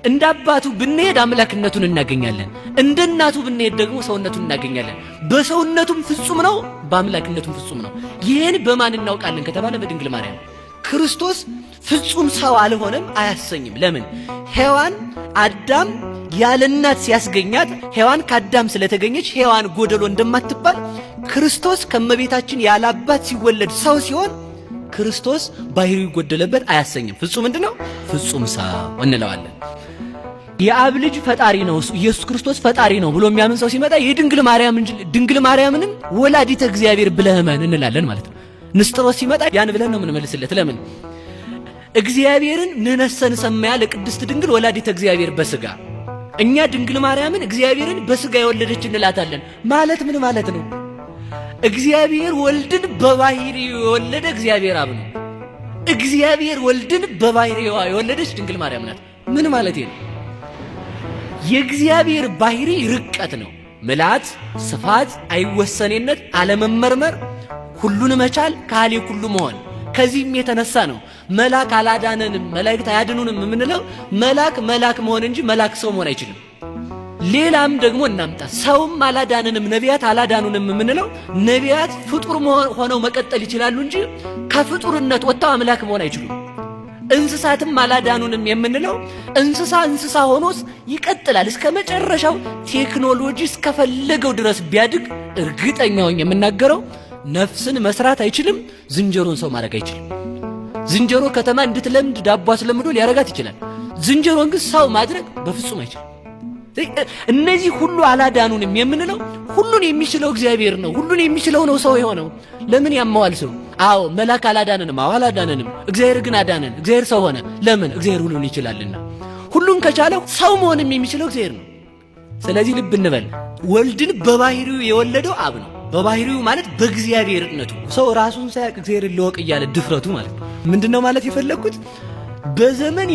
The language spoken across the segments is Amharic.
እንደ አባቱ ብንሄድ አምላክነቱን እናገኛለን፣ እንደ እናቱ ብንሄድ ደግሞ ሰውነቱን እናገኛለን። በሰውነቱም ፍጹም ነው፣ በአምላክነቱም ፍጹም ነው። ይህን በማን እናውቃለን ከተባለ በድንግል ማርያም። ክርስቶስ ፍጹም ሰው አልሆነም አያሰኝም። ለምን? ሔዋን አዳም ያለ እናት ሲያስገኛት ሔዋን ከአዳም ስለተገኘች ሔዋን ጎደሎ እንደማትባል ክርስቶስ ከመቤታችን ያለ አባት ሲወለድ ሰው ሲሆን ክርስቶስ ባህሪው ጎደለበት አያሰኝም። ፍጹም ምንድነው? ፍጹም ሰው እንለዋለን። የአብ ልጅ ፈጣሪ ነው ኢየሱስ ክርስቶስ ፈጣሪ ነው ብሎ የሚያምን ሰው ሲመጣ የድንግል ማርያም እንጂ ድንግል ማርያምንም ወላዲተ እግዚአብሔር ብለህ እመን እንላለን ማለት ነው። ንስጥሮስ ሲመጣ ያን ብለን ነው የምንመልስለት። ለምን? እግዚአብሔርን ንነሰን ሰማያ ለቅድስት ድንግል ወላዲተ እግዚአብሔር በስጋ እኛ ድንግል ማርያምን እግዚአብሔርን በስጋ የወለደች እንላታለን ማለት ምን ማለት ነው? እግዚአብሔር ወልድን በባህሪው የወለደ እግዚአብሔር አብ ነው። እግዚአብሔር ወልድን በባህሪዋ የወለደች ድንግል ማርያም ናት። ምን ማለት ነው? የእግዚአብሔር ባህሪ ርቀት ነው። ምልአት፣ ስፋት፣ አይወሰኔነት፣ አለመመርመር፣ ሁሉን መቻል፣ ካህሌ ሁሉ መሆን። ከዚህም የተነሳ ነው መልአክ አላዳነንም መላእክት አያድኑንም የምንለው። መልአክ መሆን እንጂ መልአክ ሰው መሆን አይችልም። ሌላም ደግሞ እናምጣ። ሰውም አላዳነንም ነቢያት አላዳኑንም የምንለው ነቢያት ፍጡር ሆነው መቀጠል ይችላሉ እንጂ ከፍጡርነት ወጥተው አምላክ መሆን አይችሉም። እንስሳትም አላዳኑንም የምንለው እንስሳ ሆኖስ ይቀጥላል እስከ መጨረሻው። ቴክኖሎጂ እስከፈለገው ድረስ ቢያድግ እርግጠኛውን የምናገረው ነፍስን መስራት አይችልም። ዝንጀሮን ሰው ማድረግ አይችልም። ዝንጀሮ ከተማ እንድትለምድ ዳቦ አስለምዶ ሊያረጋት ይችላል። ዝንጀሮን ግን ሰው ማድረግ በፍጹም አይችልም። እነዚህ ሁሉ አላዳኑንም የምንለው ሁሉን የሚችለው እግዚአብሔር ነው። ሁሉን የሚችለው ነው ሰው የሆነው። ለምን ያመዋል ሰው? አዎ መልአክ አላዳነንም። አዎ አላዳነንም። እግዚአብሔር ግን አዳነን። እግዚአብሔር ሰው ሆነ። ለምን? እግዚአብሔር ሁሉን ይችላልና። ሁሉን ከቻለው ሰው መሆንም የሚችለው እግዚአብሔር ነው። ስለዚህ ልብ እንበል። ወልድን በባህሪው የወለደው አብ ነው። በባህሪው ማለት በእግዚአብሔርነቱ። ሰው ራሱን ሳያውቅ እግዚአብሔርን ልወቅ እያለ ድፍረቱ ማለት ነው። ምንድነው ማለት የፈለኩት? በዘመን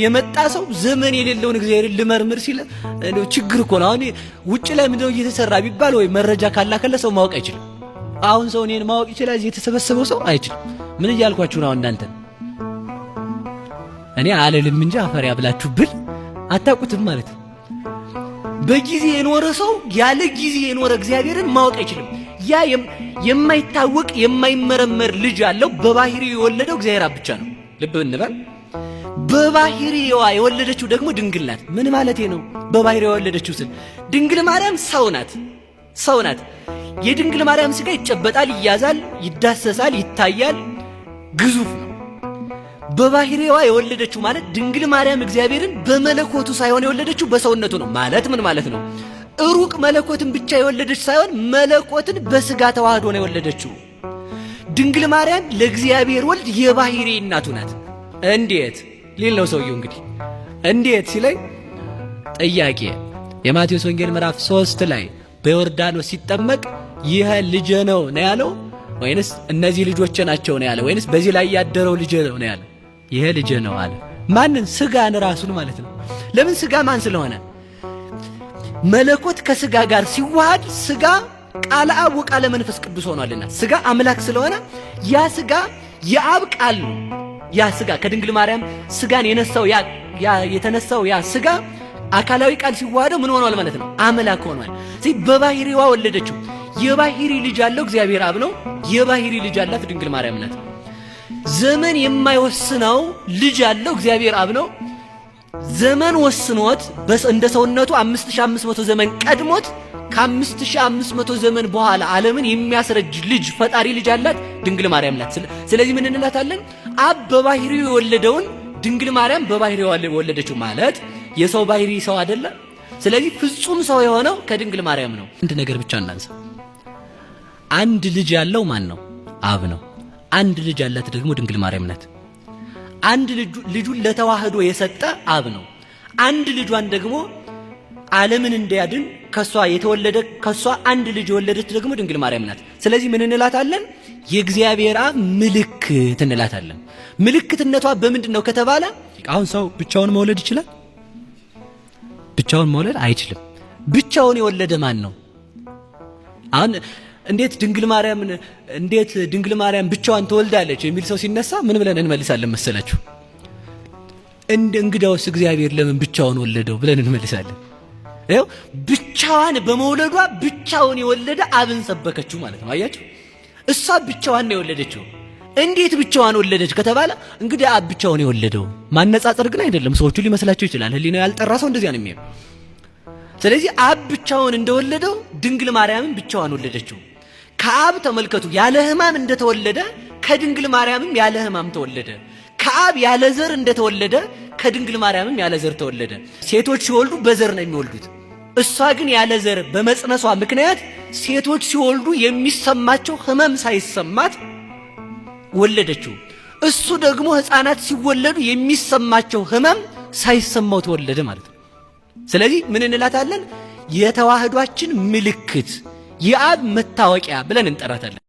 የመጣ ሰው ዘመን የሌለውን እግዚአብሔርን ልመርምር ሲል ችግር እኮ ነው። አሁን ውጭ ላይ ምንድነው እየተሰራ ቢባል ወይ መረጃ ካላከለ ሰው ማወቅ አይችልም። አሁን ሰው እኔን ማወቅ ይችላል፣ እዚህ የተሰበሰበው ሰው አይችልም። ምን እያልኳችሁ ነው እናንተ? እኔ አለልም እንጂ አፈር ያብላችሁ ብል አታውቁትም ማለት ነው። በጊዜ የኖረ ሰው ያለ ጊዜ የኖረ እግዚአብሔርን ማወቅ አይችልም። ያ የማይታወቅ የማይመረመር ልጅ ያለው በባህሪው የወለደው እግዚአብሔር ብቻ ነው። ልብ እንበል። በባህሪዋ የወለደችው ደግሞ ድንግል ናት። ምን ማለቴ ነው? በባህሪዋ የወለደችው ስል ድንግል ማርያም ሰው ናት። የድንግል ማርያም ስጋ ይጨበጣል፣ ይያዛል፣ ይዳሰሳል፣ ይታያል፣ ግዙፍ ነው። በባህሪዋ የወለደችው ማለት ድንግል ማርያም እግዚአብሔርን በመለኮቱ ሳይሆን የወለደችው በሰውነቱ ነው። ማለት ምን ማለት ነው? ሩቅ መለኮትን ብቻ የወለደች ሳይሆን መለኮትን በስጋ ተዋህዶ ነው የወለደችው። ድንግል ማርያም ለእግዚአብሔር ወልድ የባህሪ እናቱ ናት። እንዴት ሊል ነው ሰውየው። እንግዲህ እንዴት ሲለኝ ጥያቄ የማቴዎስ ወንጌል ምዕራፍ 3 ላይ በዮርዳኖስ ሲጠመቅ ይህ ልጄ ነው ያለው ወይንስ እነዚህ ልጆቼ ናቸው ነው ያለው? ወይንስ በዚህ ላይ ያደረው ልጄ ነው ያለው? ይሄ ልጄ ነው አለ። ማንን? ስጋን ራሱን ማለት ነው። ለምን? ስጋ ማን ስለሆነ? መለኮት ከስጋ ጋር ሲዋሃድ ስጋ ቃለ አብ ወቃለ መንፈስ ቅዱስ ሆኗልና ስጋ አምላክ ስለሆነ ያ ስጋ የአብ ቃል ነው። ያ ስጋ ከድንግል ማርያም ስጋን የተነሳው ያ ስጋ አካላዊ ቃል ሲዋሃደው ምን ሆኗል ማለት ነው? አምላክ ሆኗል። ስለዚህ በባህሪዋ ወለደችው። የባህሪ ልጅ ያለው እግዚአብሔር አብ ነው። የባህሪ ልጅ ያላት ድንግል ማርያም ናት። ዘመን የማይወስነው ልጅ ያለው እግዚአብሔር አብ ነው። ዘመን ወስኖት እንደ ሰውነቱ 5500 ዘመን ቀድሞት ከ5500 ዘመን በኋላ ዓለምን የሚያስረጅ ልጅ ፈጣሪ ልጅ ያላት ድንግል ማርያም ናት። ስለዚህ ምን እንላታለን? አብ በባህሪው የወለደውን ድንግል ማርያም በባህሪው የወለደችው ማለት የሰው ባህሪ ሰው አይደለ? ስለዚህ ፍጹም ሰው የሆነው ከድንግል ማርያም ነው። አንድ ነገር ብቻ እናንሳ። አንድ ልጅ ያለው ማን ነው? አብ ነው። አንድ ልጅ ያላት ደግሞ ድንግል ማርያም ናት። አንድ ልጁን ለተዋህዶ የሰጠ አብ ነው። አንድ ልጇን ደግሞ ዓለምን እንዲያድን ከሷ አንድ ልጅ የወለደች ደግሞ ድንግል ማርያም ናት። ስለዚህ ምን እንላታለን? የእግዚአብሔር አብ ምልክት እንላታለን። ምልክትነቷ በምንድን ነው ከተባለ አሁን ሰው ብቻውን መውለድ ይችላል? ብቻውን መውለድ አይችልም። ብቻውን የወለደ ማን ነው? አሁን እንዴት ድንግል ማርያም ብቻዋን ትወልዳለች የሚል ሰው ሲነሳ ምን ብለን እንመልሳለን መሰላችሁ? እንግዳውስ እግዚአብሔር ለምን ብቻውን ወለደው ብለን እንመልሳለን። ይኸው ብቻዋን በመውለዷ ብቻውን የወለደ አብን ሰበከችው ማለት ነው። አያችሁ፣ እሷ ብቻዋን ነው የወለደችው። እንዴት ብቻዋን ወለደች ከተባለ እንግዲህ አብ ብቻውን የወለደው ማነጻጸር ግን አይደለም። ሰዎቹ ሊመስላቸው ይችላል። ህሊና ያልጠራ ሰው እንደዚያ ነው የሚያየው። ስለዚህ አብ ብቻውን እንደወለደው ድንግል ማርያምን ብቻዋን ወለደችው። ከአብ ተመልከቱ ያለ ሕማም እንደተወለደ ከድንግል ማርያምም ያለ ሕማም ተወለደ። ከአብ ያለ ዘር እንደተወለደ ከድንግል ማርያምም ያለ ዘር ተወለደ። ሴቶች ሲወልዱ በዘር ነው የሚወልዱት። እሷ ግን ያለ ዘር በመጽነሷ ምክንያት ሴቶች ሲወልዱ የሚሰማቸው ሕመም ሳይሰማት ወለደችው። እሱ ደግሞ ሕፃናት ሲወለዱ የሚሰማቸው ሕመም ሳይሰማው ተወለደ ማለት ነው። ስለዚህ ምን እንላታለን? የተዋህዷችን ምልክት፣ የአብ መታወቂያ ብለን እንጠራታለን።